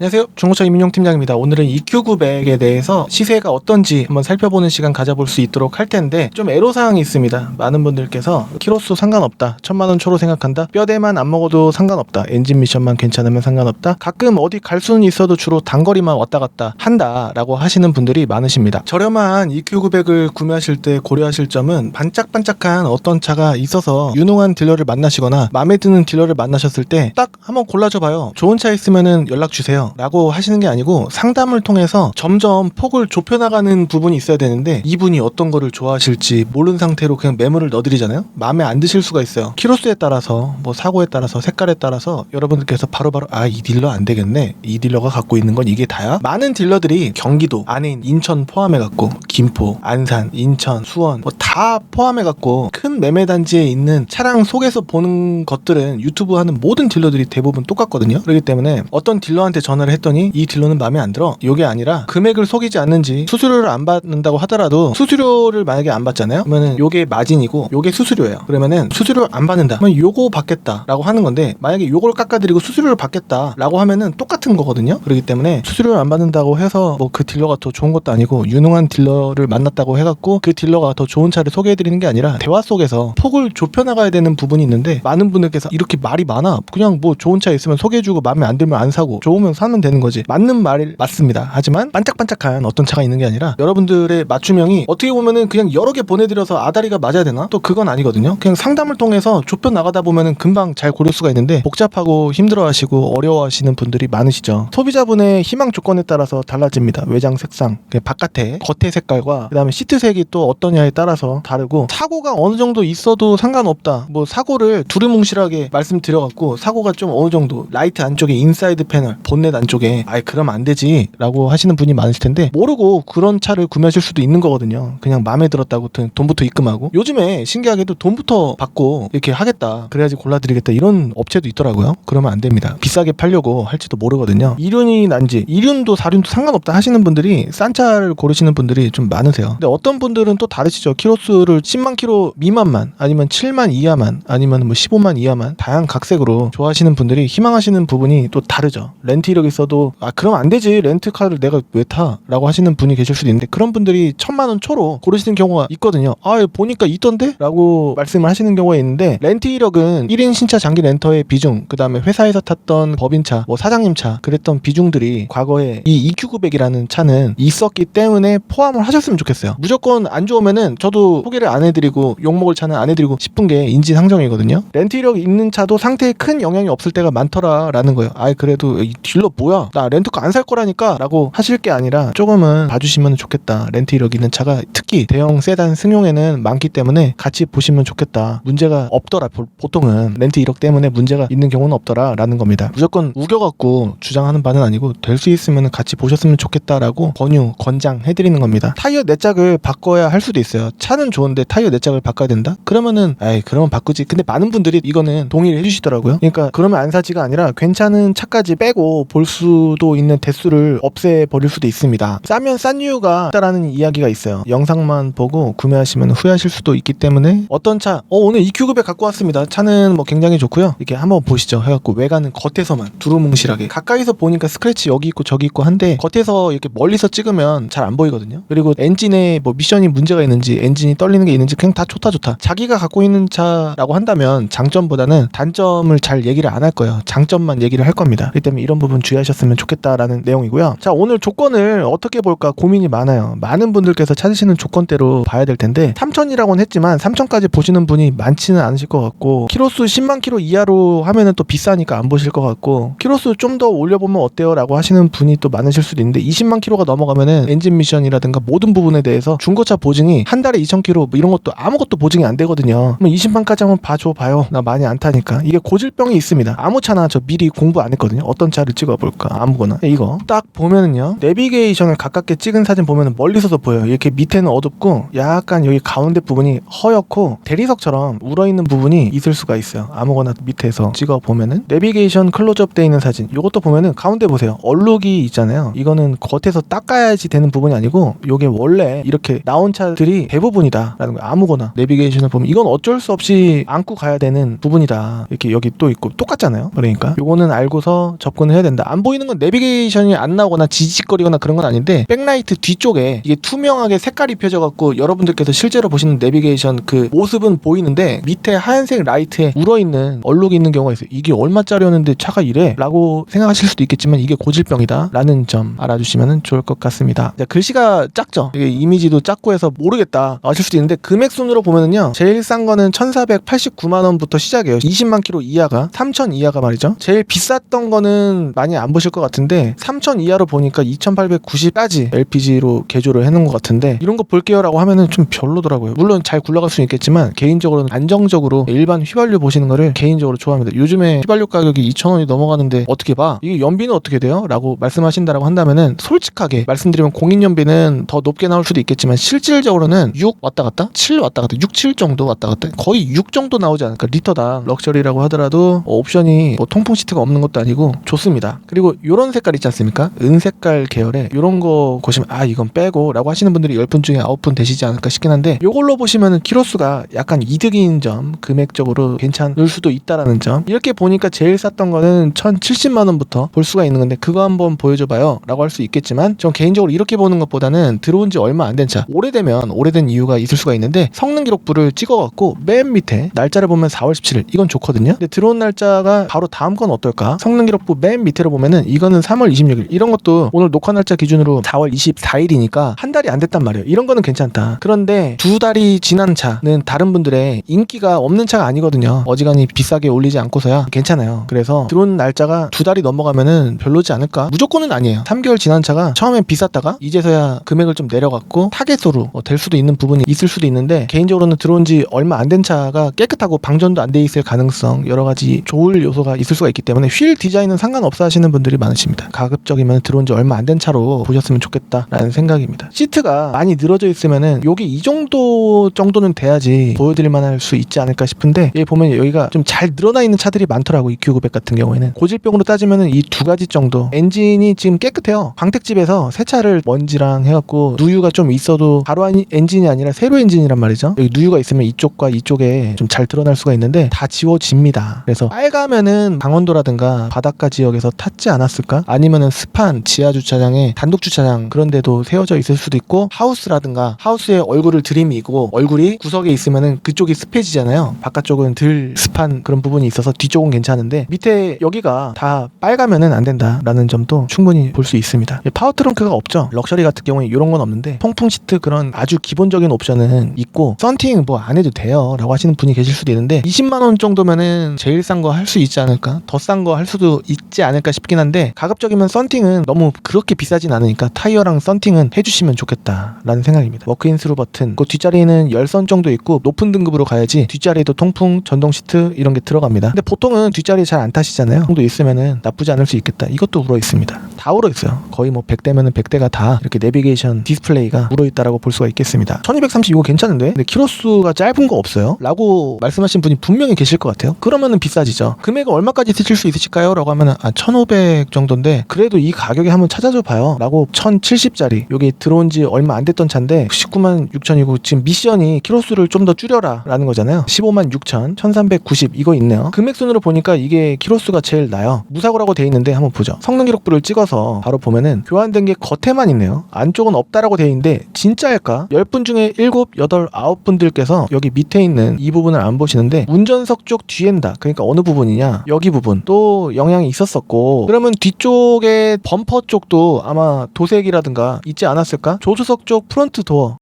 안녕하세요. 중고차 이민용 팀장입니다. 오늘은 EQ900에 대해서 시세가 어떤지 한번 살펴보는 시간 가져볼 수 있도록 할 텐데 좀 애로사항이 있습니다. 많은 분들께서 키로수 상관없다, 1000만원 초로 생각한다, 뼈대만 안 먹어도 상관없다, 엔진 미션만 괜찮으면 상관없다, 가끔 어디 갈 수는 있어도 주로 단거리만 왔다 갔다 한다 라고 하시는 분들이 많으십니다. 저렴한 EQ900을 구매하실 때 고려하실 점은 반짝반짝한 어떤 차가 있어서 유능한 딜러를 만나시거나 마음에 드는 딜러를 만나셨을 때 딱 한번 골라줘 봐요. 좋은 차 있으면은 연락 주세요 라고 하시는 게 아니고 상담을 통해서 점점 폭을 좁혀나가는 부분이 있어야 되는데 이분이 어떤 거를 좋아하실지 모르는 상태로 그냥 매물을 넣어드리잖아요. 마음에 안 드실 수가 있어요. 키로수에 따라서 뭐 사고에 따라서 색깔에 따라서 여러분들께서 바로바로 이 딜러 안 되겠네, 이 딜러가 갖고 있는 건 이게 다야? 많은 딜러들이 경기도 안에인 인천 포함해갖고 김포, 안산, 인천, 수원 뭐 다 포함해갖고 큰 매매단지에 있는 차량 속에서 보는 것들은 유튜브 하는 모든 딜러들이 대부분 똑같거든요. 그렇기 때문에 어떤 딜러한테 전화를 했더니 이 딜러는 마음에 안 들어, 이게 아니라 금액을 속이지 않는지 수수료를 안 받는다고 하더라도 수수료를 만약에 안 받잖아요. 그러면은 요게 마진이고 요게 수수료예요. 그러면은 수수료를 안 받는다 그러면 요거 받겠다 라고 하는 건데, 만약에 요걸 깎아드리고 수수료를 받겠다 라고 하면은 똑같은 거거든요. 그렇기 때문에 수수료를 안 받는다고 해서 뭐 그 딜러가 더 좋은 것도 아니고, 유능한 딜러를 만났다고 해갖고 그 딜러가 더 좋은 차를 소개해드리는 게 아니라 대화 속에서 폭을 좁혀나가야 되는 부분이 있는데, 많은 분들께서 이렇게 말이 많아, 그냥 뭐 좋은 차 있으면 소개해주고 마음에 안 들면 안 사고 좋으면 사면 되는 거지. 맞는 말 맞습니다. 하지만 반짝반짝한 어떤 차가 있는 게 아니라 여러분들의 맞춤형이 어떻게 보면은 그냥 여러 개 보내드려서 아다리가 맞아야 되나? 또 그건 아니거든요. 그냥 상담을 통해서 좁혀 나가다 보면은 금방 잘 고를 수가 있는데, 복잡하고 힘들어하시고 어려워하시는 분들이 많으시죠. 소비자분의 희망 조건에 따라서 달라집니다. 외장 색상, 바깥에 겉의 색깔과 그 다음에 시트색이 또 어떠냐에 따라서 다르고, 사고가 어느 정도 있어도 상관없다, 뭐 사고를 두루뭉실하게 말씀드려갖고 사고가 좀 어느 정도 라이트 안쪽에 인사이드 패널, 본넷 안쪽에 그럼 안 되지 라고 하시는 분이 많으실 텐데, 모르고 그런 차를 구매하실 수도 있는 거거든요. 그냥 마음에 들었다고 돈부터 입금하고, 요즘에 신기하게도 돈부터 받고 이렇게 하겠다, 그래야지 골라드리겠다 이런 업체도 있더라고요. 그러면 안 됩니다. 비싸게 팔려고 할지도 모르거든요. 이륜이 난지 이륜도 사륜도 상관없다 하시는 분들이 싼 차를 고르시는 분들이 좀 많으세요. 근데 어떤 분들은 또 다르시죠. 키로수를 10만 키로 미만만, 아니면 7만 이하만, 아니면 뭐 15만 이하만 다양한 각색으로 좋아하시는 분들이 희망하시는 부분이 또 다르죠. 렌트 이력이 있어도 그럼 안 되지, 렌트카를 내가 왜 타? 라고 하시는 분이 계실 수도 있는데, 그런 분들이 1000만원 초로 고르시는 경우가 있거든요. 보니까 있던데? 라고 말씀을 하시는 경우가 있는데, 렌트 이력은 1인 신차 장기 렌터의 비중, 그 다음에 회사에서 탔던 법인차, 뭐 사장님 차, 그랬던 비중들이 과거에 이 EQ900이라는 차는 있었기 때문에 포함을 하셨으면 좋겠어요. 무조건 안 좋으면은 저도 소개를 안 해드리고 욕먹을 차는 안 해드리고 싶은 게 인지상정이거든요. 렌트 이력 있는 차도 상태에 큰 영향이 없을 때가 많더라 라는 거예요. 그래도 이 딜러 뭐야, 나 렌트카 안 살 거라니까 라고 하실 게 아니라 조금은 봐주시면 좋겠다. 렌트 이력 있는 차가 특히 대형 세단 승용에는 많기 때문에 같이 보시면 좋겠다. 문제가 없더라. 보통은 렌트 이력 때문에 문제가 있는 경우는 없더라 라는 겁니다. 무조건 우겨갖고 주장하는 바는 아니고, 될 수 있으면 같이 보셨으면 좋겠다라고 권장해드리는 겁니다. 타이어 내짝을 바꿔야 할 수도 있어요. 차는 좋은데 타이어 내짝을 바꿔야 된다? 그러면은 그러면 바꾸지. 근데 많은 분들이 이거는 동의를 해주시더라고요. 그러니까 그러면 안 사지가 아니라 괜찮은 차까지 빼고 볼 수도 있는 대수를 없애버릴 수도 있습니다. 싸면 싼 이유가 있다라는 이야기가 있어요. 영상만 보고 구매하시면 후회하실 수도 있기 때문에, 어떤 차 오늘 EQ900 갖고 왔습니다. 차는 뭐 굉장히 좋고요, 이렇게 한번 보시죠 해갖고 외관은 겉에서만 두루뭉실하게, 가까이서 보니까 스크래치 여기 있고 저기 있고 한데 겉에서 이렇게 멀리서 찍으면 잘 안 보이거든요. 그리고 엔진에 뭐 미션이 문제가 있는지, 엔진이 떨리는 게 있는지 그냥 다 좋다. 자기가 갖고 있는 차라고 한다면 장점보다는 단점을 잘 얘기를 안 할 거예요. 장점만 얘기를 할 겁니다. 그렇기 때문에 이런 부분 주의하셨으면 좋겠다라는 내용이고요. 자, 오늘 조건을 어떻게 볼까 고민이 많아요. 많은 분들께서 찾으시는 조건대로 봐야 될 텐데, 3000이라고는 했지만 3000까지 보시는 분이 많지는 않으실 것 같고, 키로수 10만 키로 이하로 하면은 또 비싸니까 안 보실 것 같고, 키로수 좀 더 올려보면 어때요? 라고 하시는 분이 또 많으실 수도 있는데, 20만 키로가 넘어가면은 엔진 미션이라든가 모든 부분에 대해서 중고차 보증이 한 달에 2000km 뭐 이런 것도 아무것도 보증이 안 되거든요. 그럼 20만까지 한번 봐요. 나 많이 안 타니까. 이게 고질병이 있습니다. 아무 차나 저 미리 공부 안 했거든요. 어떤 차를 찍어볼까? 아무거나. 이거 딱 보면은요, 내비게이션을 가깝게 찍은 사진 보면은 멀리서도 보여요. 이렇게 밑에는 어둡고 약간 여기 가운데 부분이 허옇고 대리석처럼 울어있는 부분이 있을 수가 있어요. 아무거나 밑에서 찍어보면은 내비게이션 클로즈업 돼 있는 사진, 요것도 보면은 가운데 보세요. 얼룩이 있잖아요. 이거는 겉에서 닦아야지 되는 부분이 아니고, 요게 원래 이렇게 나온 차들이 대부분이다 라는 거예요. 아무거나 내비게이션을 보면 이건 어쩔 수 없이 안고 가야 되는 부분이다. 이렇게 여기 또 있고 똑같잖아요. 그러니까 요거는 알고서 접근을 해야 된다. 안 보이는 건 내비게이션이 안 나오거나 지직거리거나 그런 건 아닌데 백라이트 뒤쪽에 이게 투명하게 색깔이 펴져갖고 여러분들께서 실제로 보시는 내비게이션 그 모습은 보이는데 밑에 하얀색 라이트에 울어있는 얼룩이 있는 경우가 있어요. 이게 얼마짜리였는데 차가 이래? 라고 생각하실 수도 있겠지만 이게 고질병이다 라는 점 알아주시면 좋을 것 같습니다. 글씨가 작죠? 이게 이미지도 작고 해서 모르겠다 하실 수도 있는데 금액 순으로 보면은요 제일 싼 거는 1489만원부터 시작이에요. 20만 킬로 이하가 3000 이하가 말이죠. 제일 비쌌던 거는 많이 안 보실 것 같은데 3000 이하로 보니까 2890까지 LPG로 개조를 해놓은 것 같은데 이런 거 볼게요 라고 하면은 좀 별로더라고요. 물론 잘 굴러갈 수는 있겠지만 개인적으로는 안정적으로 일반 휘발유 보시는 거를 개인적으로 좋아합니다. 요즘에 휘발유 가격이 2,000원이 넘어가는데 어떻게 봐? 이게 연비는 어떻게 돼요? 라고 말씀하신다라고 한다면은 솔직하게 말씀드리면 공인연비는 더 높게 나올 수도 있겠지만 실질적으로는 6 왔다 갔다? 7 왔다 갔다? 6, 7 정도 왔다 갔다? 거의 6 정도 나오지 않을까? 리터당 럭셔리라고 하더라도 옵션이 뭐 통풍 시트가 없는 것도 아니고 좋습니다. 그리고 요런 색깔 있지 않습니까? 은색깔 계열의 요런 거 보시면 아 이건 빼고 라고 하시는 분들이 10분 중에 9분 되시지 않을까 싶긴 한데 요걸로 보시면은 키로수가 약간 이득인 점 금액적으로 괜찮을 수도 있다라는 점 이렇게 보니까 제일 쌌던 거는 1070만원부터 볼 수가 있는 건데 그거 한번 보여줘봐요 라고 할 수 있겠지만 전 개인적으로 이렇게 보는 것보다는 들어온 지 얼마 안 된 차 오래되면 오래된 이유가 있을 수가 있는데 성능 기록부를 찍어갖고 맨 밑에 날짜를 보면 4월 17일 이건 좋거든요. 근데 들어온 날짜가 바로 다음 건 어떨까? 성능 기록부 맨 밑으로 보면은 이거는 3월 26일 이런 것도 오늘 녹화 날짜 기준으로 4월 24일이니까 한 달이 안 됐단 말이에요. 이런 거는 괜찮다. 그런데 두 달이 지난 차는 다른 분들의 인기가 없는 차가 아니거든요. 어지간히 비싸게 올리지 않고서야 괜찮아요. 그래서 들어온 날짜가 두 달이 넘어가면은 별로지 않을까? 무조건은 아니에요. 3개월 지난 차가 처음엔 비쌌다가 이제서야 금액을 좀 내려갔고 타겟으로 될 수도 있는 부분이 있을 수도 있는데 개인적으로는 들어온 지 얼마 안 된 차가 깨끗하고 방전도 안 돼 있을 가능성 여러 가지 좋을 요소가 있을 수가 있기 때문에 휠 디자인은 상관없어 하시는 분들이 많으십니다. 가급적이면 들어온 지 얼마 안 된 차로 보셨으면 좋겠다라는 생각입니다. 시트가 많이 늘어져 있으면은 여기 이 정도는 돼야지 보여드릴 만할 수 있지 않을까 싶은데 여기 보면 여기가 좀 잘 늘어나 있는 차들이 많더라고. EQ900 같은 경우에는 고질병으로 따지면은 이 두 가지 정도 엔진이 지금 깨끗해요. 광택집에서 새 차를 먼지랑 해갖고 누유가 좀 있어도 바로 엔진이 아니라 세로 엔진이란 말이죠. 여기 누유가 있으면 이쪽과 이쪽에 좀 잘 드러날 수가 있는데 다 지워집니다. 그래서 빨가면은 강원도라든가 바닷가 지역에서 탔지 않았을까? 아니면은 습한 지하 주차장에 단독 주차장 그런 데도 세워져 있을 수도 있고 하우스라든가 하우스에 얼굴을 들이미고 얼굴이 구석에 있으면은 그쪽이 습해지잖아요. 바깥쪽은 덜 습한 그런 부분이 있어서 뒤쪽은 괜찮은데 밑에 여기가 다 빨가면은 안 된다라는 점도 충분히 볼 수 있습니다. 파워 트렁크가 없죠. 럭셔리 같은 경우에 이런 건 없는데 통풍 시트 그런 아주 기본적인 옵션은 있고 썬팅 뭐 안 해도 돼요 라고 하시는 분이 계실 수도 있는데 20만원 정도면은 제일 싼 거 할 수 있지 않을까? 더 싼 거 할 수도 있지 않을까 싶긴 한데 가급적이면 썬팅은 너무 그렇게 비싸진 않으니까 타이어랑 썬팅은 해주시면 좋겠다라는 생각입니다. 워크인 스루 버튼 그 뒷자리는 열선 정도 있고 높은 등급으로 가야지 뒷자리에도 통풍 전동 시트 이런 게 들어갑니다. 근데 보통은 뒷자리 잘 안 타시잖아요. 정도 있으면은 나쁘지 않을 수 있겠다. 이것도 울어 있습니다. 다 울어 있어요. 거의 뭐 100대면은 100대가 다 이렇게 내비게이션 디스플레이가 울어 있다라고 볼 수가 있겠습니다. 1230 이거 괜찮은데? 근데 키로수가 짧은 거 없어요? 라고 말씀하신 분이 분명히 계실 것 같아요. 그러면은 비싸지죠. 금액은 얼마까지 쓰실 수 있으실까요? 라고 하면은 1500 정도인데 그래도 이 가격에 한번 찾아줘 봐요 라고 1070짜리 여기 들어온 지 얼마 안 됐던 차인데 19만 6천이고 지금 미션이 키로수를 좀 더 줄여라 라는 거잖아요. 15만 6천 1390 이거 있네요. 금액 순으로 보니까 이게 키로수가 제일 나요. 무사고라고 돼 있는데 한번 보죠. 성능 기록부를 찍어서 바로 보면은 교환된 게 겉에만 있네요. 안쪽은 없다라고 돼 있는데 진짜일까? 10분 중에 7, 8, 9분들께서 여기 밑에 있는 이 부분을 안 보시는데 운전석 쪽 뒤엔다. 그러니까 어느 부분이냐? 여기 부분 또 영향이 있었었고 그러면 뒤쪽에 범퍼 쪽도 아마 도색이라든가 있지 않았을까? 조수석 쪽 프론트 도어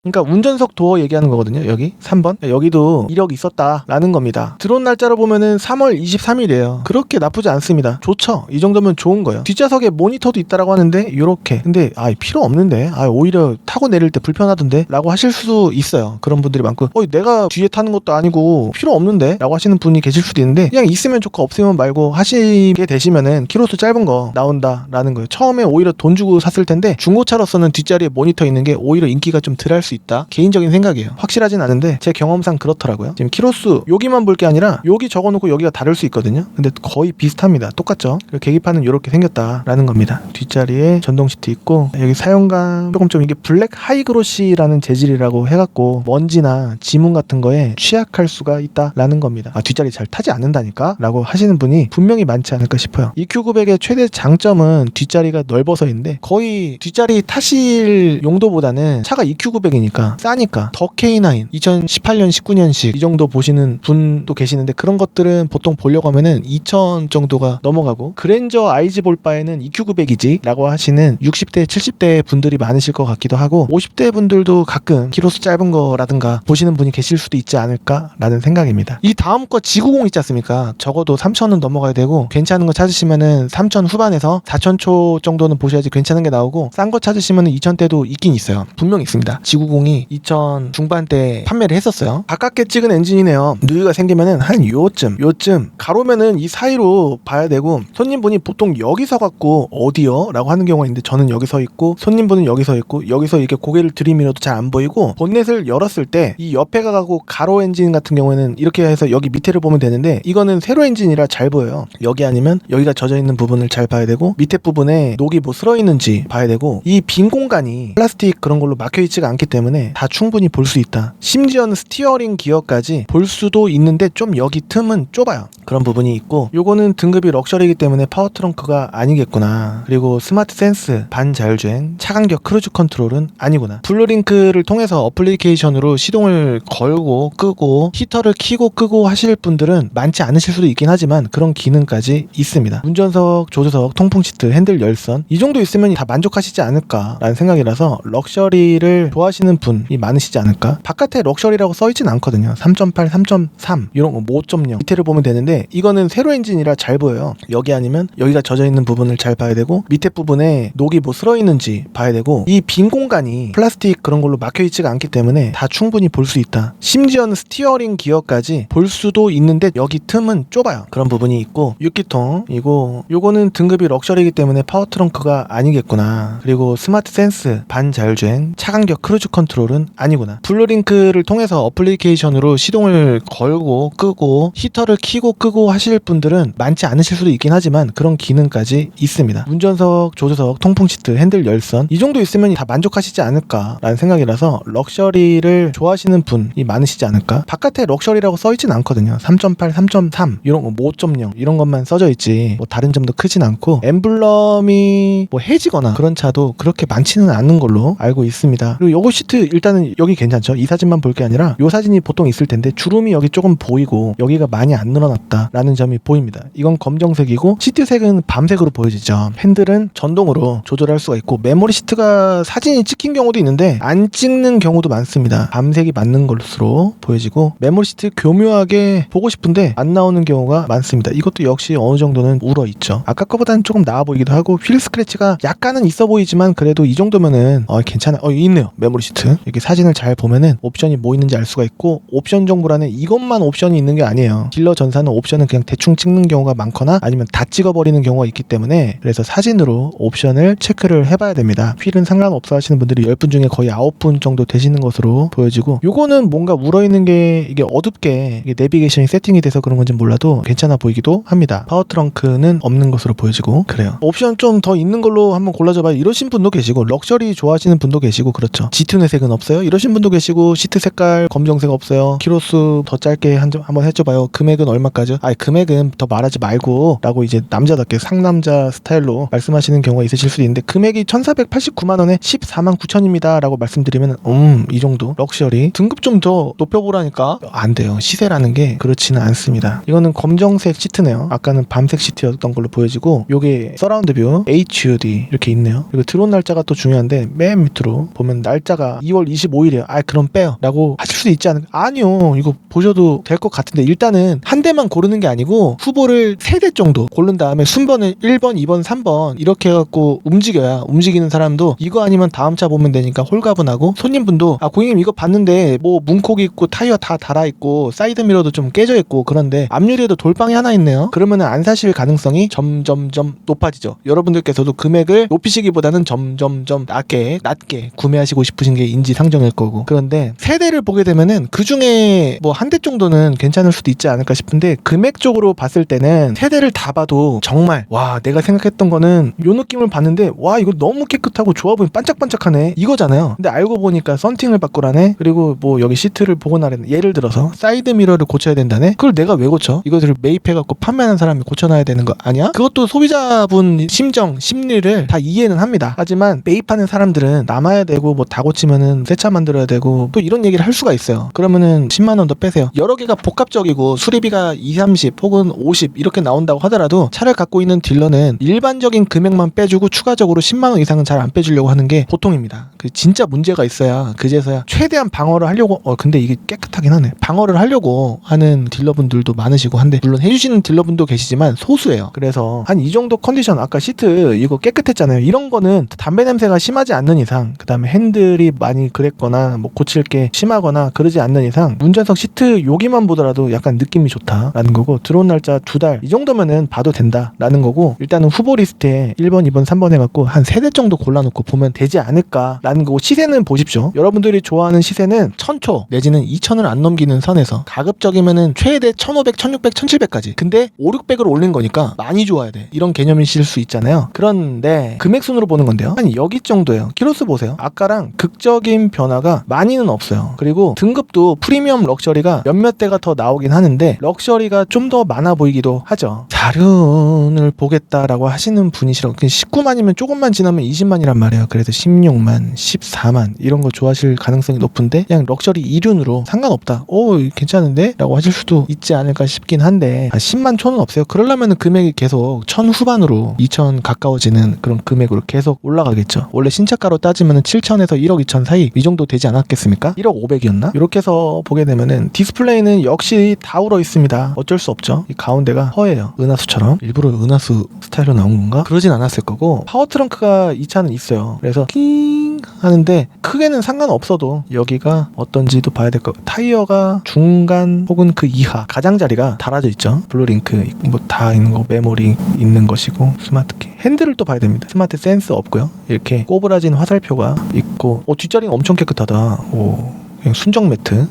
그러니까 운전석 도어 얘기하는 거거든요. 여기 3번 여기도 이력 있었다라는 겁니다. 들어온 날짜로 보면은 3월 23일이에요. 그렇게 나쁘지 않습니다. 좋죠. 이 정도면 좋은 거예요. 뒷좌석에 모니터도 있다라고 하는데 이렇게 근데 필요 없는데 오히려 타고 내릴 때 불편하던데 라고 하실 수도 있어요. 그런 분들이 많고 내가 뒤에 타는 것도 아니고 필요 없는데 라고 하시는 분이 계실 수도 있는데 그냥 있으면 좋고 없으면 말고 하시게 되시면은 키로수 짧은 거 나온다라는 거예요. 처음에 오히려 돈 주고 샀을 텐데 중고차로서는 뒷자리에 모니터 있는 게 오히려 인기가 좀 덜 할 수 있다. 개인적인 생각이에요. 확실하진 않은데 제 경험상 그렇더라고요. 지금 키로수 여기만 볼 게 아니라 여기 적어놓고 여기가 다를 수 있거든요. 근데 거의 비슷합니다. 똑같죠. 그리고 계기판은 이렇게 생겼다라는 겁니다. 뒷자리에 전동 시트 있고 여기 사용감 조금 좀 이게 블랙 하이그로시라는 재질이라고 해갖고 먼지나 지문 같은 거에 취약할 수가 있다라는 겁니다. 뒷자리 잘 타지 않는다니까 라고 하시는 분이 분명히 많지 않을까 싶어요. EQ900의 최대 장점은 뒷자리가 넓어서인데 거의 뒷자리 타실 용도보다는 차가 EQ900이니까 싸니까 더 K9 2018년 19년식 이 정도 보시는 분도 계시는데 그런 것들은 보통 보려고 하면은 2천 정도가 넘어가고 그랜저 IG 볼 바에는 EQ900이지 라고 하시는 60대 70대 분들이 많으실 것 같기도 하고 50대 분들도 가끔 키로수 짧은 거라든가 보시는 분이 계실 수도 있지 않을까 라는 생각입니다. 이 다음 거 G90 있지 않습니까? 적어도 3천은 넘어가야 되고 괜찮은 거 찾으시면은 3천 후반에서 4천 초 정도는 보셔야지 괜찮은 게 나오고 싼 거 찾으시면은 2천대도 있긴 있어요. 분명히 있습니다. G90이 2천 중반대 판매를 했었어요. 가깝게 찍은 엔진이네요. 누유가 생기면은 한 요쯤 가로면은 이 사이로 봐야 되고 손님분이 보통 여기서 갖고 어디요? 라고 하는 경우가 있는데 저는 여기 서 있고 손님분은 여기 서 있고 여기서 이렇게 고개를 들이밀어도 잘 안 보이고 본넷을 열었을 때 이 옆에 가고 가로 엔진 같은 경우에는 이렇게 해서 여기 밑에를 보면 되는데 이거는 세로 엔진이라 잘 보여요. 여기 아니면 여기가 젖어 있는 부분을 잘 봐야 되고 밑에 부분에 녹이 뭐 쓸어 있는지 봐야 되고 이 빈 공간이 플라스틱 그런 걸로 막혀 있지가 않기 때문에 다 충분히 볼 수 있다. 심지어는 스티어링 기어까지 볼 수도 있는데 좀 여기 틈은 좁아요. 그런 부분이 있고 요거는 등급이 럭셔리이기 때문에 파워 트렁크가 아니겠구나. 그리고 스마트 센스, 반자율주행, 차간격 크루즈 컨트롤은 아니구나. 블루링크를 통해서 어플리케이션으로 시동을 걸고 끄고 히터를 켜고 끄고 하실 분들은 많지 않으실 수도 있긴 하지만 그런 기능까지 있습니다. 운전석, 조수석, 통풍 시트, 핸들 열선 이 정도 있으면 다 만족하시지 않을까라는 생각이라서 럭셔리를 좋아하시는 분이 많으시지 않을까. 바깥에 럭셔리라고 써있진 않거든요. 3.8, 3.3 이런 거 5.0 밑에를 보면 되는데 이거는 세로 엔진이라 잘 보여요. 여기 아니면 여기가 젖어 있는 부분을 잘 봐야 되고 밑에 부분에 녹이 뭐 쓸어 있는지 봐야 되고 이 빈 공간이 플라스틱 그런 걸로 막혀 있지가 않기 때문에 다 충분히 볼 수 있다. 심지어는 스티어링 기어까지 볼 수도 있는데 여기 틈은 좁아요. 그런 부분이 있고 6기통이고 요거는 등급이 럭셔리이기 때문에 파워 트렁크가 아니겠구나. 그리고 스마트 센스, 반자율주행, 차간격 크루즈 컨트롤은 아니구나. 블루링크를 통해서 어플리케이션으로 시동을 걸고 끄고 히터를 켜고 끄고 하실 분들은 많지 않으실 수도 있긴 하지만 그런 기능까지 있습니다. 운전석, 조수석, 통풍 시트, 핸들 열선 이 정도 있으면 다 만족하시지 않을까라는 생각이라서 럭셔리를 좋아하시는 분이 많으시지 않을까. 바깥에 럭셔리라고 써있진 않거든요. 3.8, 3.3 이런 거 5.0 이런 것만 써져 있지 뭐 다른 점도 크진 않고 엠블럼이 뭐 해지거나 그런 차도 그렇게 많지는 않은 걸로 알고 있습니다. 그리고 요거 시트 일단은 여기 괜찮죠. 이 사진만 볼 게 아니라 요 사진이 보통 있을 텐데 주름이 여기 조금 보이고 여기가 많이 안 늘어났다라는 점이 보입니다. 이건 검정색이고 시트색은 밤색으로 보여지죠. 핸들은 전동으로 조절할 수가 있고 메모리 시트가 사진이 찍힌 경우도 있는데 안 찍는 경우도 많습니다. 밤색이 맞는 것으로 보여지고 메모리 시트 교묘하게 보고 싶은데 안 나오는 경우가 많습니다. 이것도 역시 어느 정도는 울어있죠. 아까 거보다는 조금 나아 보이기도 하고 휠 스크래치가 약간은 있어 보이지만 그래도 이 정도면은 괜찮아. 있네요. 메모리 시트. 이렇게 사진을 잘 보면은 옵션이 뭐 있는지 알 수가 있고 옵션 정보란에 이것만 옵션이 있는 게 아니에요. 딜러 전사는 옵션은 그냥 대충 찍는 경우가 많거나 아니면 다 찍어버리는 경우가 있기 때문에 그래서 사진으로 옵션을 체크를 해봐야 됩니다. 휠은 상관없어 하시는 분들이 10분 중에 거의 9분 정도 되시는 것으로 보여지고 요거는 뭔가 울어있는 게 이게 어둡게 이게 내비게이션이 세팅이 돼서 그런 건지 몰라도 괜찮아 보이기도 합니다. 파워 트렁크는 없는 것으로 보여지고 그래요. 옵션 좀 더 있는 걸로 한번 골라줘봐요 이러신 분도 계시고 럭셔리 좋아하시는 분도 계시고 그렇죠. 짙은 회색은 없어요 이러신 분도 계시고 시트 색깔 검정색 없어요. 키로수 더 짧게 한번 해줘봐요. 금액은 얼마까지? 금액은 더 말하지 말고 라고 이제 남자답게 상남자 스타일로 말씀하시는 경우가 있으실 수도 있는데 금액이 1489만원에 14만 9천입니다 라고 말씀드리면 이 정도 럭셔리 등급 좀 더 높여보라니까 안 돼요. 시세라는 게 그렇지는 않습니다. 이거는 검정색 시트네요. 아까는 밤색 시트였던 걸로 보여지고 요게 서라운드 뷰 HUD 이렇게 있네요. 그리고 들어온 날짜가 또 중요한데 맨 밑으로 보면 날짜가 2월 25일이에요. 그럼 빼요 라고 하실 수도 있지 않을까? 아니요 이거 보셔도 될 것 같은데 일단은 한 대만 고르는 게 아니고 후보를 3대 정도 고른 다음에 순번을 1번 2번 3번 이렇게 해갖고 움직여야 움직이는 사람도 이거 아니면 다음 차 보면 되니까 홀가분하고 손님분도 고객님 이거 봤는데 뭐 문콕이 있고 타이어 다 달아있고 사이드미러도 좀 깨져있고 그런데 앞유리에도 돌방이 하나 있네요. 그러면은 안 사실 가능성이 점점점 높아지죠. 여러분들께서도 금액을 높이시기보다는 점점점 낮게 구매하시고 싶으신 게 인지상정일 거고. 그런데 세대를 보게 되면은 그 중에 뭐 한 대 정도는 괜찮을 수도 있지 않을까 싶은데 금액적으로 봤을 때는 세대를 다 봐도 정말 와 내가 생각했던 거는 요 느낌을 봤는데 와 이거 너무 깨끗하고 좋아 보이면 반짝반짝하네 이거잖아요. 근데 알고 보니까 썬팅을 바꾸라네. 그리고 뭐 여기 시트를 보고 나라네. 예를 들어서 사이드 미러를 고쳐야 된다네. 그걸 내가 왜 고쳐? 이것을 매입해갖고 판매하는 사람이 고쳐놔야 되는 거 아니야? 그것도 소비자분 심정 심리를 다 이해는 합니다. 하지만 매입하는 사람들은 남아야 되고 뭐 다 고치면은 새 차 만들어야 되고 또 이런 얘기를 할 수가 있어요. 그러면은 10만 원 더 빼세요. 여러 개가 복합적이고 수리비가 2, 30 혹은 50 이렇게 나온다고 하더라도 차를 갖고 있는 딜러는 일반적인 금액만 빼주고 추가적으로 10만 원 이상은 잘 안 빼주려고 하는 게 보통입니다. 그 진짜 문제가 있어야 그제서야 최대한 방어를 하려고 근데 이게 깨끗하긴 하네. 방어를 하려고 하는 딜러분들도 많으시고 한데 물론 해주시는 딜러분도 계시지만 소수예요. 그래서 한 이 정도 컨디션 아까 시트 이거 깨끗했잖아요. 이런 거는 담배 냄새가 심하지 않는 이상 그 다음에 핸들이 많이 그랬거나 뭐 고칠 게 심하거나 그러지 않는 이상 운전석 시트 여기만 보더라도 약간 느낌이 좋다라는 거고 들어온 날짜 2달 이 정도면은 봐도 된다라는 거고 일단은 후보 리스트에 1번, 2번, 3번 해갖고 한 3대 정도 골라놓고 보면 되지 않을까라는 거고 시세는 보십시오. 여러분들이 좋아하는 시세는 1000초 내지는 2000을 안 넘기는 선에서 가급적이면은 최대 1500, 1600, 1700까지 근데 5, 600을 올린 거니까 많이 좋아야 돼. 이런 개념이실 수 있잖아요. 그런데 금액 순으로 보는 건데요. 한 여기 정도예요. 키로수 보세요. 아까랑 극적인 변화가 많이는 없어요. 그리고 등급도 프리미엄 럭셔리가 몇몇 대가 더 나오긴 하는데 럭셔리가 좀 더 많아 보이기도 하죠. 사륜을 보겠다라고 하시는 분이시라고 19만이면 조금만 지나면 20만이란 말이에요. 그래서 16만, 14만 이런 거 좋아하실 가능성이 높은데 그냥 럭셔리 2륜으로 상관없다. 오 괜찮은데? 라고 하실 수도 있지 않을까 싶긴 한데 10만 초는 없어요. 그러려면 금액이 계속 1000 후반으로 2000 가까워지는 그런 금액으로 계속 올라가겠죠. 원래 신차가로 따지면 7000에서 1억 2천 사이 이 정도 되지 않았겠습니까? 1억 500이었나? 이렇게 해서 보게 되면은 디스플레이는 역시 다 울어 있습니다. 어쩔 수 없죠. 이 가운데가 허예요. 은하수처럼 일부러 은하수 스타일로 나온 건가? 그러진 않았을 거고 파워 트렁크가 이 차는 있어요. 그래서 킹 하는데 크게는 상관없어도 여기가 어떤지도 봐야 될 거고 타이어가 중간 혹은 그 이하 가장자리가 달아져 있죠. 블루링크 뭐 다 있는 거 메모리 있는 것이고 스마트키 핸들을 또 봐야 됩니다. 스마트 센스 없고요. 이렇게 꼬부라진 화살표가 있고 뒷자리가 엄청 깨끗하다. 그냥 순정 매트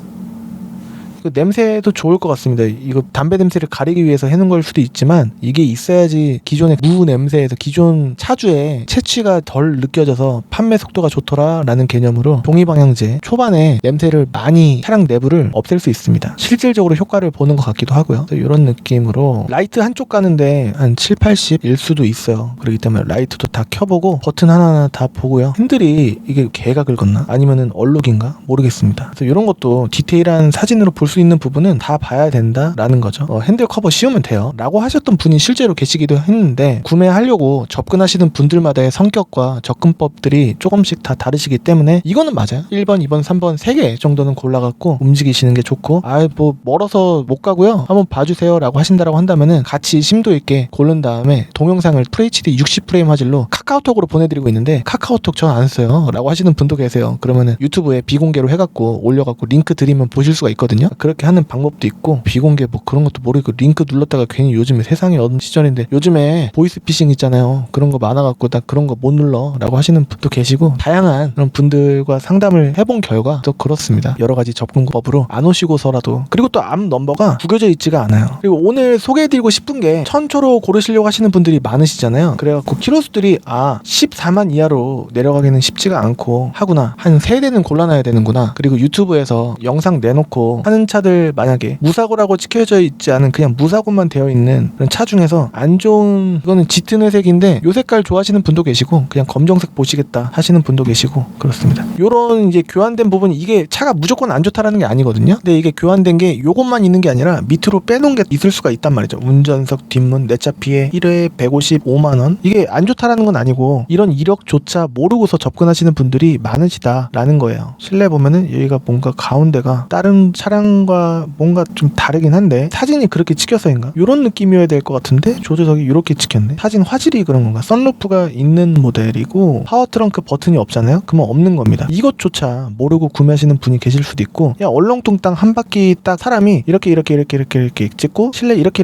냄새도 좋을 것 같습니다. 이거 담배 냄새를 가리기 위해서 해놓은 걸 수도 있지만 이게 있어야지 기존의 무 냄새에서 기존 차주의 채취가 덜 느껴져서 판매 속도가 좋더라 라는 개념으로 동의방향제 초반에 냄새를 많이 차량 내부를 없앨 수 있습니다. 실질적으로 효과를 보는 것 같기도 하고요. 이런 느낌으로 라이트 한쪽 가는데 한 7, 80일 수도 있어요. 그렇기 때문에 라이트도 다 켜보고 버튼 하나하나 다 보고요. 핸들이 이게 개가 긁었나? 아니면은 얼룩인가? 모르겠습니다. 그래서 이런 것도 디테일한 사진으로 볼 수 있는 부분은 다 봐야 된다라는 거죠. 핸들 커버 씌우면 돼요 라고 하셨던 분이 실제로 계시기도 했는데 구매하려고 접근하시는 분들마다의 성격과 접근법들이 조금씩 다 다르시기 때문에 이거는 맞아요. 1번, 2번, 3번 3개 정도는 골라갖고 움직이시는 게 좋고 뭐 멀어서 못 가고요 한번 봐주세요 라고 하신다라고 한다면은 같이 심도 있게 고른 다음에 동영상을 FHD 60프레임 화질로 카카오톡으로 보내드리고 있는데 카카오톡 전 안 써요 라고 하시는 분도 계세요. 그러면은 유튜브에 비공개로 해갖고 올려갖고 링크 드리면 보실 수가 있거든요. 그렇게 하는 방법도 있고 비공개 뭐 그런 것도 모르고 링크 눌렀다가 괜히 요즘에 세상이 어느 시절인데 요즘에 보이스피싱 있잖아요. 그런 거 많아갖고 나 그런 거 못 눌러 라고 하시는 분도 계시고 다양한 그런 분들과 상담을 해본 결과 또 그렇습니다. 여러 가지 접근법으로 안 오시고서라도 그리고 또 앞 넘버가 구겨져 있지가 않아요. 그리고 오늘 소개해드리고 싶은 게 1000초로 고르시려고 하시는 분들이 많으시잖아요. 그래갖고 키로수들이 14만 이하로 내려가기는 쉽지가 않고 하구나 한 3대는 골라놔야 되는구나. 그리고 유튜브에서 영상 내놓고 하는 차들 만약에 무사고라고 찍혀져 있지 않은 그냥 무사고만 되어 있는 그런 차 중에서 안 좋은 이거는 짙은 회색인데 요 색깔 좋아하시는 분도 계시고 그냥 검정색 보시겠다 하시는 분도 계시고 그렇습니다. 요런 이제 교환된 부분이 이게 차가 무조건 안 좋다라는 게 아니거든요. 근데 이게 교환된 게 요것만 있는 게 아니라 밑으로 빼놓은 게 있을 수가 있단 말이죠. 운전석 뒷문 내차 피해 1회에 155만원 이게 안 좋다라는 건 아니고 이런 이력조차 모르고서 접근하시는 분들이 많으시다라는 거예요. 실내 보면은 여기가 뭔가 가운데가 다른 차량 사진과 뭔가 좀 다르긴 한데 사진이 그렇게 찍혀서인가? 이런 느낌이어야 될 것 같은데 조수석이 이렇게 찍혔네. 사진 화질이 그런 건가? 썬루프가 있는 모델이고 파워 트렁크 버튼이 없잖아요. 그러면 없는 겁니다. 이것조차 모르고 구매하시는 분이 계실 수도 있고 그냥 얼렁뚱땅 한 바퀴 딱 사람이 이렇게 찍고 실내 이렇게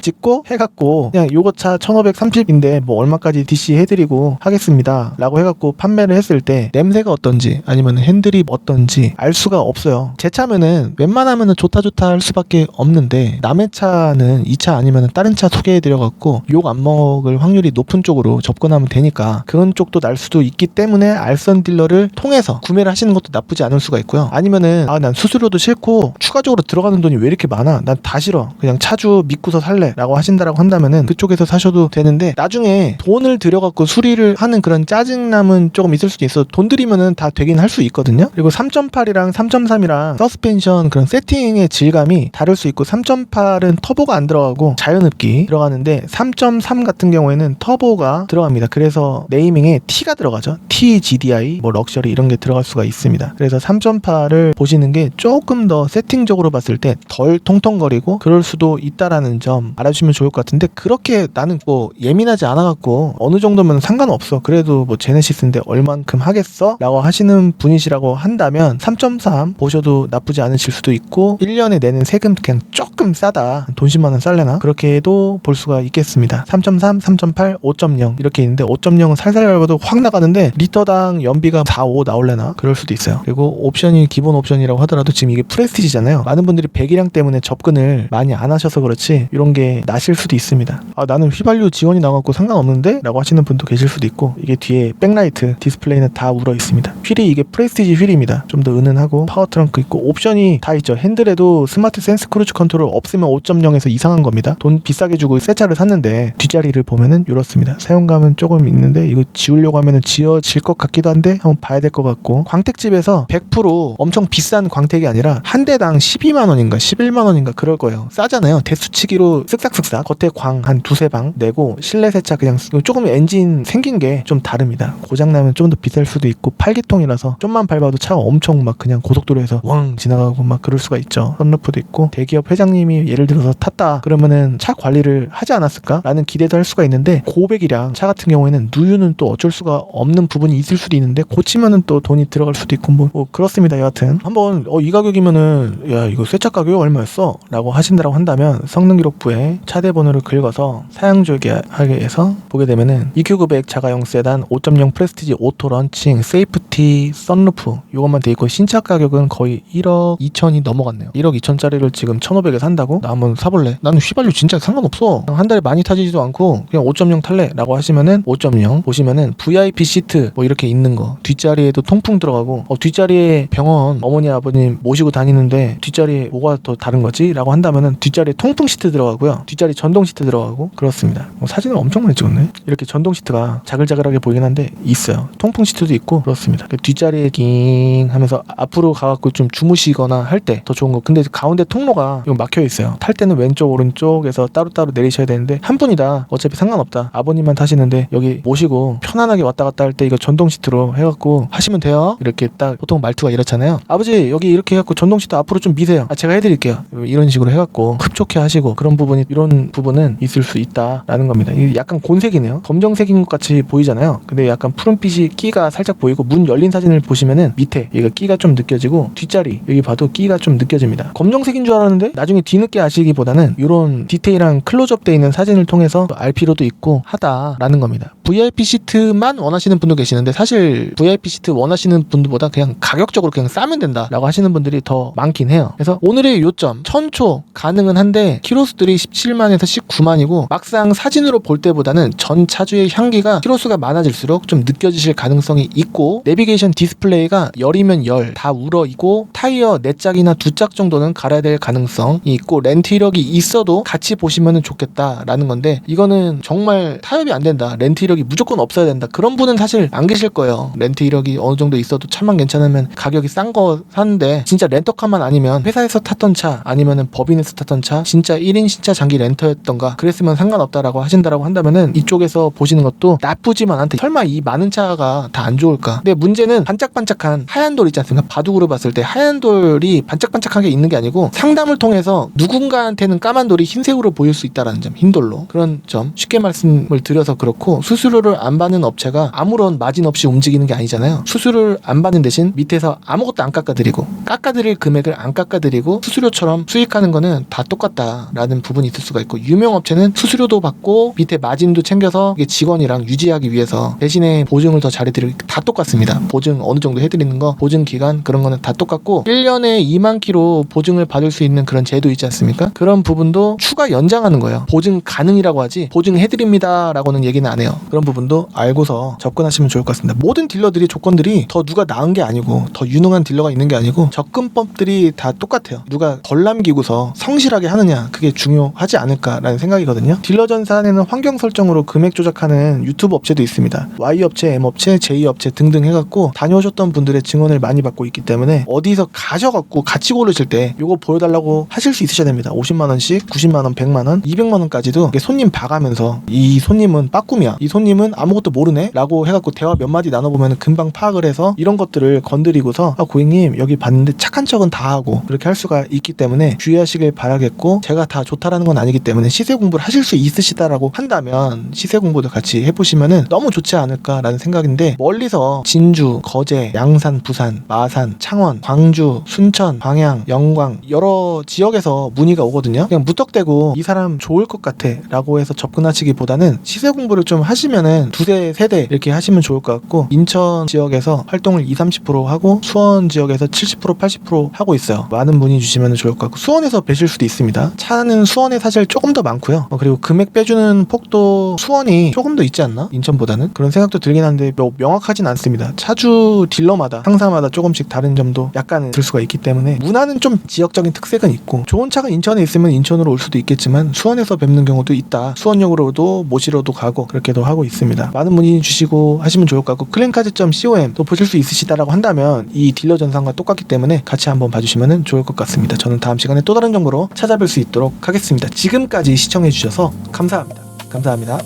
찍고 해갖고 그냥 요거 차 1530인데 뭐 얼마까지 DC 해드리고 하겠습니다 라고 해갖고 판매를 했을 때 냄새가 어떤지 아니면 핸들이 어떤지 알 수가 없어요. 제 차면은 웬만하면은 좋다 할 수밖에 없는데 남의 차는 이 차 아니면은 다른 차 소개해드려갖고 욕 안 먹을 확률이 높은 쪽으로 접근하면 되니까 그런 쪽도 날 수도 있기 때문에 알선 딜러를 통해서 구매를 하시는 것도 나쁘지 않을 수가 있고요. 아니면은 난 수수료도 싫고 추가적으로 들어가는 돈이 왜 이렇게 많아? 난 다 싫어. 그냥 차주 믿고서 살래 라고 하신다라고 한다면은 그쪽에서 사셔도 되는데 나중에 돈을 들여갖고 수리를 하는 그런 짜증남은 조금 있을 수도 있어. 돈 들이면은 다 되긴 할 수 있거든요. 그리고 3.8이랑 3.3이랑 서스펜션 그런 세팅의 질감이 다를 수 있고 3.8은 터보가 안 들어가고 자연흡기 들어가는데 3.3 같은 경우에는 터보가 들어갑니다. 그래서 네이밍에 T가 들어가죠. TGDI 뭐 럭셔리 이런 게 들어갈 수가 있습니다. 그래서 3.8을 보시는 게 조금 더 세팅적으로 봤을 때 덜 통통거리고 그럴 수도 있다라는 점 알아주시면 좋을 것 같은데 그렇게 나는 뭐 예민하지 않아갖고 어느 정도면 상관없어. 그래도 뭐 제네시스인데 얼만큼 하겠어? 라고 하시는 분이시라고 한다면 3.3 보셔도 나쁘지 않으실 수도 있고 1년에 내는 세금 그냥 조금 싸다. 돈 10만원 쌀래나? 그렇게도 볼 수가 있겠습니다. 3.3, 3.8, 5.0 이렇게 있는데 5.0은 살살 밟아도 확 나가는데 리터당 연비가 4, 5 나올래나? 그럴 수도 있어요. 그리고 옵션이 기본 옵션이라고 하더라도 지금 이게 프레스티지잖아요. 많은 분들이 배기량 때문에 접근을 많이 안 하셔서 그렇지 이런 게 나실 수도 있습니다. 나는 휘발유 지원이 나와갖고 상관없는데? 라고 하시는 분도 계실 수도 있고 이게 뒤에 백라이트 디스플레이는 다 울어 있습니다. 휠이 이게 프레스티지 휠입니다. 좀 더 은은하고 파워 트렁크 있고 옵션이 다 있죠. 핸들에도 스마트 센스 크루즈 컨트롤 없으면 5.0에서 이상한 겁니다. 돈 비싸게 주고 새 차를 샀는데 뒷자리를 보면은 이렇습니다. 사용감은 조금 있는데 이거 지우려고 하면은 지워질 것 같기도 한데 한번 봐야 될 것 같고 광택집에서 100% 엄청 비싼 광택이 아니라 한 대당 12만원인가 11만원인가 그럴 거예요. 싸잖아요. 대수치기로 쓱싹쓱싹 겉에 광 한 두세 방 내고 실내 세차 그냥 조금 엔진 생긴 게 좀 다릅니다. 고장나면 좀 더 비쌀 수도 있고 8기통이라서 좀만 밟아도 차가 엄청 막 그냥 고속도로에서 왕 지나가고 막 그럴 수가 있죠. 썬루프도 있고 대기업 회장님이 예를 들어서 탔다 그러면은 차 관리를 하지 않았을까? 라는 기대도 할 수가 있는데 고백이랑 차 같은 경우에는 누유는 또 어쩔 수가 없는 부분이 있을 수도 있는데 고치면은 또 돈이 들어갈 수도 있고 뭐 그렇습니다. 여하튼 한번 이 가격이면은 야 이거 새 차 가격이 얼마였어? 라고 하신다고 한다면 성능기록부에 차대 번호를 긁어서 사양조회하게 해서 보게 되면은 EQ900 자가용 세단 5.0 프레스티지 오토 런칭 세이프티 썬루프 이것만 돼 있고 신차 가격은 거의 1억 2천이 넘어갔네요. 1억 2천짜리를 지금 1,500에 산다고? 나 한번 사볼래? 나는 휘발유 진짜 상관없어. 한 달에 많이 타지지도 않고 그냥 5.0 탈래? 라고 하시면은 5.0 보시면은 VIP 시트 뭐 이렇게 있는 거 뒷자리에도 통풍 들어가고 뒷자리에 병원 어머니 아버님 모시고 다니는데 뒷자리에 뭐가 더 다른 거지? 라고 한다면은 뒷자리에 통풍 시트 들어가고요. 뒷자리 전동 시트 들어가고 그렇습니다. 사진을 엄청 많이 찍었네. 이렇게 전동 시트가 자글자글하게 보이긴 한데 있어요. 통풍 시트도 있고 그렇습니다. 뒷자리에 깅 하면서 앞으로 가갖고 좀 주무시거나 할 때 더 좋은 거. 근데 가운데 통로가 이거 막혀 있어요. 탈 때는 왼쪽 오른쪽에서 따로따로 내리셔야 되는데 한 분이다 어차피 상관없다 아버님만 타시는데 여기 모시고 편안하게 왔다 갔다 할 때 이거 전동 시트로 해갖고 하시면 돼요. 이렇게 딱 보통 말투가 이렇잖아요. 아버지 여기 이렇게 해갖고 전동 시트 앞으로 좀 미세요. 제가 해드릴게요. 이런 식으로 해갖고 흡족해 하시고 그런 부분이 이런 부분은 있을 수 있다라는 겁니다. 이게 약간 곤색이네요. 검정색인 것 같이 보이잖아요. 근데 약간 푸른빛이 끼가 살짝 보이고 문 열린 사진을 보시면은 밑에 여기가 끼가 좀 느껴지고 뒷자리 여기 봐도 끼가 좀 느껴집니다. 검정색인 줄 알았는데 나중에 뒤늦게 아시기보다는 이런 디테일한 클로즈업 돼 있는 사진을 통해서 알 필요도 있고 하다라는 겁니다. VIP 시트만 원하시는 분도 계시는데 사실 VIP 시트 원하시는 분들보다 그냥 가격적으로 그냥 싸면 된다라고 하시는 분들이 더 많긴 해요. 그래서 오늘의 요점 1000초 가능은 한데 키로수들이 17만에서 19만이고 막상 사진으로 볼 때보다는 전 차주의 향기가 키로수가 많아질수록 좀 느껴지실 가능성이 있고 내비게이션 디스플레이가 열이면 열 다 울어 있고 타이어 4짝이나 2짝 정도는 갈아야 될 가능성이 있고 렌트 이력이 있어도 같이 보시면 좋겠다라는 건데 이거는 정말 타협이 안 된다. 렌트 이력이 무조건 없어야 된다. 그런 분은 사실 안 계실 거예요. 렌트 이력이 어느 정도 있어도 차만 괜찮으면 가격이 싼 거 사는데 진짜 렌터카만 아니면 회사에서 탔던 차 아니면은 법인에서 탔던 차 진짜 1인 신차 장기 렌터였던가 그랬으면 상관없다라고 하신다라고 한다면은 이쪽에서 보시는 것도 나쁘지만 않대. 설마 이 많은 차가 다 안 좋을까? 근데 문제는 반짝반짝한 하얀 돌 있지 않습니까? 바둑으로 봤을 때 하얀 까만 돌이 반짝반짝하게 있는 게 아니고 상담을 통해서 누군가한테는 까만 돌이 흰색으로 보일 수 있다라는 점, 흰 돌로. 그런 점 쉽게 말씀을 드려서 그렇고, 수수료를 안 받는 업체가 아무런 마진 없이 움직이는 게 아니잖아요. 수수료를 안 받는 대신 밑에서 아무것도 안 깎아드리고, 깎아드릴 금액을 안 깎아드리고 수수료처럼 수익하는 거는 다 똑같다라는 부분이 있을 수가 있고, 유명업체는 수수료도 받고 밑에 마진도 챙겨서 이게 직원이랑 유지하기 위해서 대신에 보증을 더 잘해드리고, 다 똑같습니다. 보증 어느 정도 해드리는 거, 보증 기간 그런 거는 다 똑같고, 1년에 2만 킬로 보증을 받을 수 있는 그런 제도 있지 않습니까? 그런 부분도 추가 연장하는 거예요. 보증 가능이라고 하지 보증해드립니다 라고는 얘기는 안 해요. 그런 부분도 알고서 접근하시면 좋을 것 같습니다. 모든 딜러들이 조건들이 더 누가 나은 게 아니고 더 유능한 딜러가 있는 게 아니고 접근법들이 다 똑같아요. 누가 덜 남기고서 성실하게 하느냐, 그게 중요하지 않을까라는 생각이거든요. 딜러 전산에는 환경 설정으로 금액 조작하는 유튜브 업체도 있습니다. Y업체, M업체, J업체 등등 해갖고 다녀오셨던 분들의 증언을 많이 받고 있기 때문에 어디서 가셔갖고 같이 고르실 때 요거 보여달라고 하실 수 있으셔야 됩니다. 50만원씩, 90만원, 100만원, 200만원까지도 손님 봐가면서 이 손님은 빠꿈이야, 이 손님은 아무것도 모르네 라고 해갖고 대화 몇 마디 나눠보면 금방 파악을 해서 이런 것들을 건드리고서 고객님 여기 봤는데 착한 척은 다 하고 그렇게 할 수가 있기 때문에 주의하시길 바라겠고, 제가 다 좋다라는 건 아니기 때문에 시세 공부를 하실 수 있으시다라고 한다면 시세 공부도 같이 해보시면은 너무 좋지 않을까라는 생각인데, 멀리서 진주, 거제, 양산, 부산, 마산, 창원, 광주, 순천, 광양, 영광 여러 지역에서 문의가 오거든요. 그냥 무턱대고 이 사람 좋을 것 같아 라고 해서 접근하시기보다는 시세 공부를 좀 하시면은 두세 세대 이렇게 하시면 좋을 것 같고, 인천 지역에서 활동을 20-30% 하고 수원 지역에서 70% 80% 하고 있어요. 많은 문의 주시면 좋을 것 같고, 수원에서 뵈실 수도 있습니다. 차는 수원에 사실 조금 더 많고요. 그리고 금액 빼주는 폭도 수원이 조금 더 있지 않나? 인천보다는? 그런 생각도 들긴 하는데 명확하진 않습니다. 차주 딜러마다 상사마다 조금씩 다른 점도 약간은 들 수가 있기 때문에 문화는 좀 지역적인 특색은 있고, 좋은 차가 인천에 있으면 인천으로 올 수도 있겠지만 수원에서 뵙는 경우도 있다. 수원역으로도 모시러도 가고 그렇게도 하고 있습니다. 많은 문의 주시고 하시면 좋을 것 같고, 클랜카드.com 또 보실 수 있으시다라고 한다면 이 딜러 전산과 똑같기 때문에 같이 한번 봐주시면 좋을 것 같습니다. 저는 다음 시간에 또 다른 정보로 찾아뵐 수 있도록 하겠습니다. 지금까지 시청해 주셔서 감사합니다. 감사합니다.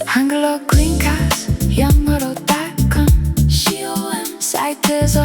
한글로 green cast 영어로 달콤 COM 사이트에서